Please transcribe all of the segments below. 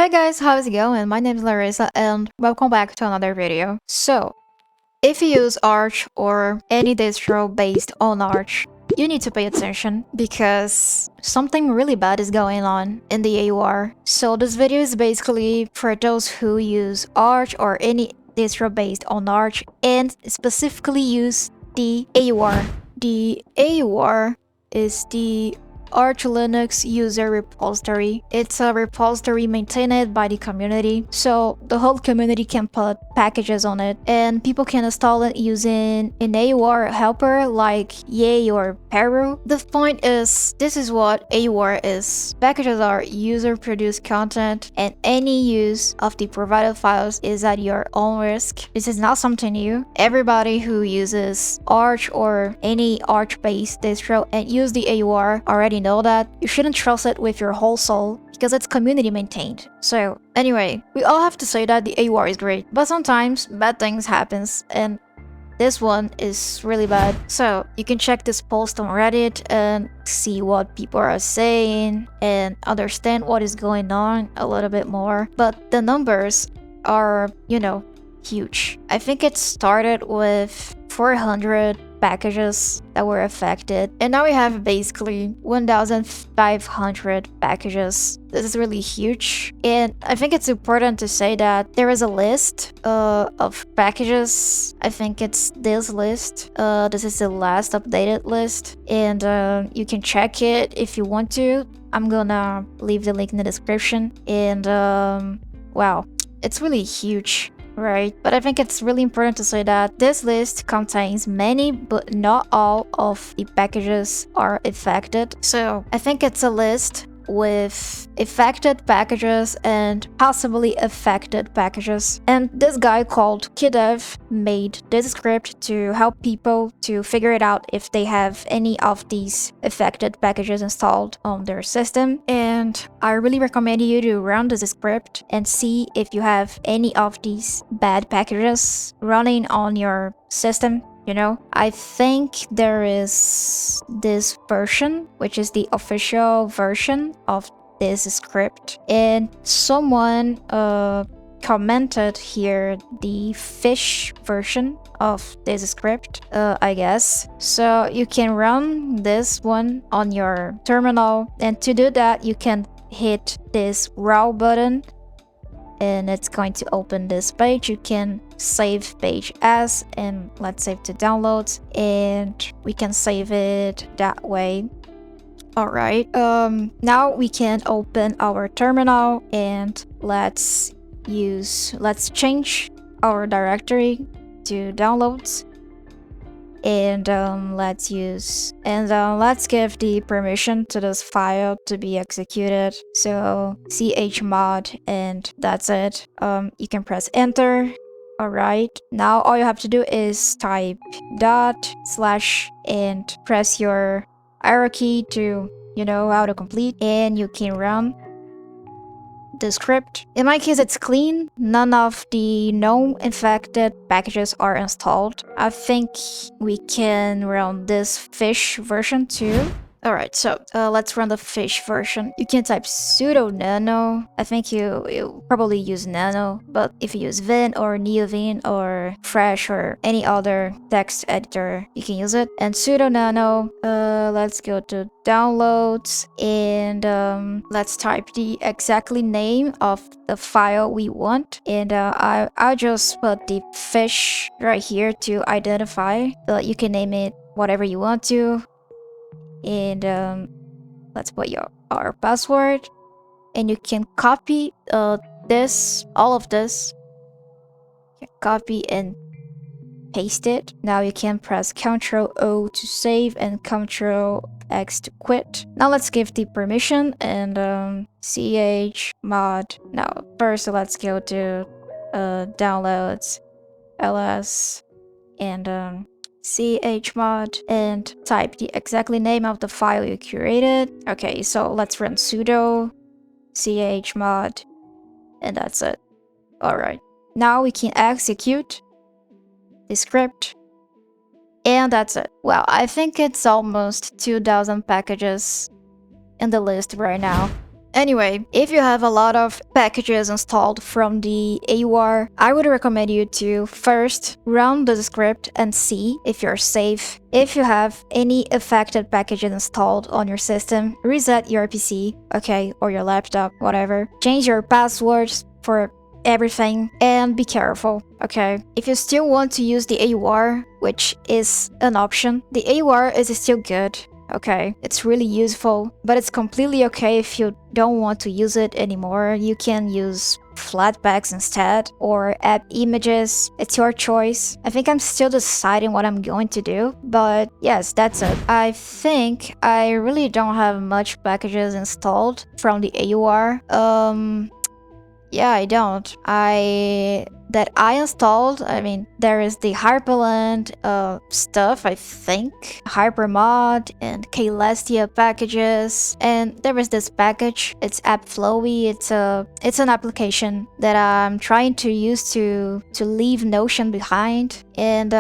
Hey guys, how's it going? My name is Larissa and welcome back to another video. So, if you use Arch or any distro based on Arch, you need to pay attention because something really bad is going on in the AUR. So this video is basically for those who use Arch or any distro based on Arch and specifically use the AUR. The AUR is the Arch Linux user repository. It's a repository maintained by the community, so the whole community can put packages on it, and people can install it using an AUR helper like Yay or Peru. The point is, this is what AUR is. Packages are user-produced content, and any use of the provided files is at your own risk. This is not something new. Everybody who uses Arch or any Arch-based distro and use the AUR already know that you shouldn't trust it with your whole soul because it's community maintained. So anyway, we all have to say that the AUR is great, but sometimes bad things happens and this one is really bad. So you can check this post on Reddit and see what people are saying and understand what is going on a little bit more. But the numbers are, huge. I think it started with 400 packages that were affected, and now we have basically 1,500 packages. This is really huge, and I think it's important to say that there is a list of packages. I think it's this list. This is the last updated list, and you can check it if you want to. I'm gonna leave the link in the description, and wow, it's really huge. Right, but I think it's really important to say that this list contains many, but not all of the packages are affected. So I think it's a list with affected packages and possibly affected packages. And this guy called Kidev made this script to help people to figure it out if they have any of these affected packages installed on their system. And I really recommend you to run this script and see if you have any of these bad packages running on your system. I think there is this version, which is the official version of this script, and someone commented here the fish version of this script, I guess. So you can run this one on your terminal, and to do that you can hit this raw button and it's going to open this page. You can save page as, and let's save to downloads, and we can save it that way. All right, now we can open our terminal and let's change our directory to downloads, and let's give the permission to this file to be executed. So chmod, and that's it. You can press enter. All right, now all you have to do is type / and press your arrow key to auto complete, and you can run the script. In my case, it's clean. None of the known infected packages are installed. I think we can run this fish version too. Alright, so let's run the fish version. You can type sudo nano. I think you probably use nano, but if you use vin or neovin or fresh or any other text editor, you can use it. And sudo nano, let's go to downloads, and let's type the exactly name of the file we want. And I'll just put the fish right here to identify. You can name it whatever you want to. And let's put our password, and you can copy all of this. You can copy and paste it. Now you can press Ctrl O to save and Ctrl X to quit. Now let's give the permission, and chmod. Now first let's go to downloads ls, and chmod, and type the exactly name of the file you curated. Okay, so let's run sudo chmod, and that's it. Alright, now we can execute the script, and that's it. Well, I think it's almost 2,000 packages in the list right now. Anyway, if you have a lot of packages installed from the AUR, I would recommend you to first run the script and see if you're safe. If you have any affected packages installed on your system, reset your PC, okay, or your laptop, whatever. Change your passwords for everything and be careful, okay? If you still want to use the AUR, which is an option, the AUR is still good, okay? It's really useful, but it's completely okay if you don't want to use it anymore. You can use Flatpaks instead or app images. It's your choice. I think I'm still deciding what I'm going to do, but yes, that's it. I think I really don't have much packages installed from the AUR. Yeah, I don't. That I installed, I mean, there is the Hyprland stuff, I think, Hypermod and Caelestia packages, and there is this package. It's AppFlowy. It's an application that I'm trying to use to leave Notion behind, and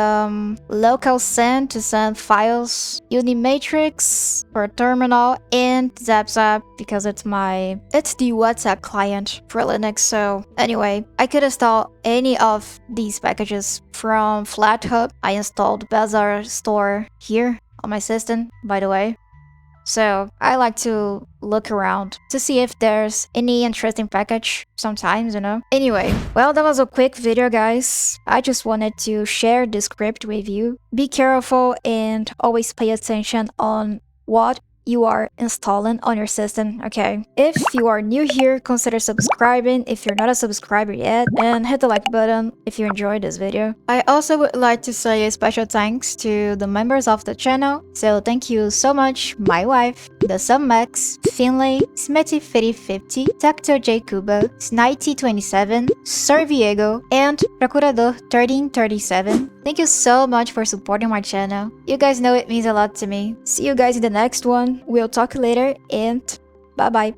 local send to send files, Unimatrix for terminal, and ZapZap because it's the WhatsApp client for Linux. So anyway, I could install any of these packages from FlatHub. I installed Bazaar Store here on my system, by the way. So I like to look around to see if there's any interesting package sometimes, you know. Anyway, well, that was a quick video, guys. I just wanted to share this script with you. Be careful and always pay attention on what you are installing on your system, okay? If you are new here, consider subscribing if you're not a subscriber yet, and hit the like button if you enjoyed this video. I also would like to say a special thanks to the members of the channel. So thank you so much, my wife, the Submax, Finlay, Smitty5050, Tacto J Kuba, Snitey27, Sir Viego, and Procurador 1337. Thank you so much for supporting my channel. You guys know it means a lot to me. See you guys in the next one. We'll talk later, and bye bye.